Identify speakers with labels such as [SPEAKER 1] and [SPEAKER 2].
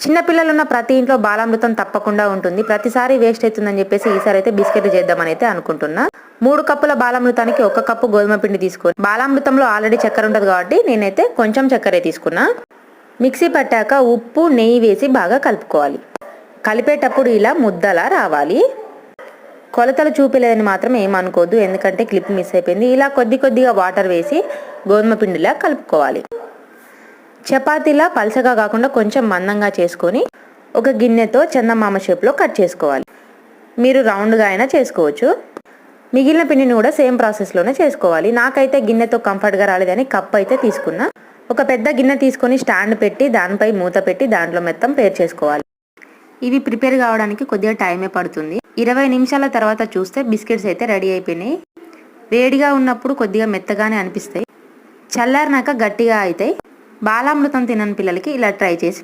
[SPEAKER 1] చిన్న పిల్లలు ఉన్న ప్రతి ఇంట్లో బాలామృతం తప్పకుండా ఉంటుంది. ప్రతిసారి వేస్ట్ అవుతుందని చెప్పేసి ఈసారి అయితే బిస్కెట్లు చేద్దామని అయితే అనుకుంటున్నా. 3 కప్పుల బాలామృతానికి 1 కప్పు గోధుమ పిండి తీసుకొని, బాలామృతంలో ఆల్రెడీ చక్కెర ఉంటుంది కాబట్టి నేనైతే కొంచెం చక్కెరే తీసుకున్నా. మిక్సీ పట్టాక ఉప్పు నెయ్యి వేసి బాగా కలుపుకోవాలి. కలిపేటప్పుడు ఇలా ముద్దలా రావాలి. కొలతలు చూపలేదని మాత్రం ఏమనుకోవద్దు, ఎందుకంటే క్లిప్ మిస్ అయిపోయింది. ఇలా కొద్దిగా వాటర్ వేసి గోధుమ పిండిలా కలుపుకోవాలి. చపాతీలా పలచగా కాకుండా కొంచెం మందంగా చేసుకొని ఒక గిన్నెతో చందమామ షేప్లో కట్ చేసుకోవాలి. మీరు రౌండ్గా అయినా చేసుకోవచ్చు. మిగిలిన పిండిని కూడా సేమ్ ప్రాసెస్లోనే చేసుకోవాలి. నాకైతే గిన్నెతో కంఫర్ట్గా రాలేదని కప్ అయితే తీసుకున్నా. ఒక పెద్ద గిన్నె తీసుకొని స్టాండ్ పెట్టి దానిపై మూత పెట్టి దాంట్లో మొత్తం పేర్ చేసుకోవాలి. ఇవి ప్రిపేర్ కావడానికి కొద్దిగా టైమే పడుతుంది. 20 నిమిషాల తర్వాత చూస్తే బిస్కెట్స్ అయితే రెడీ అయిపోయినాయి. వేడిగా ఉన్నప్పుడు కొద్దిగా మెత్తగానే అనిపిస్తాయి, చల్లారినాక గట్టిగా అవుతాయి. బాలామృతం తినని పిల్లలకి ఇలా ట్రై చేసి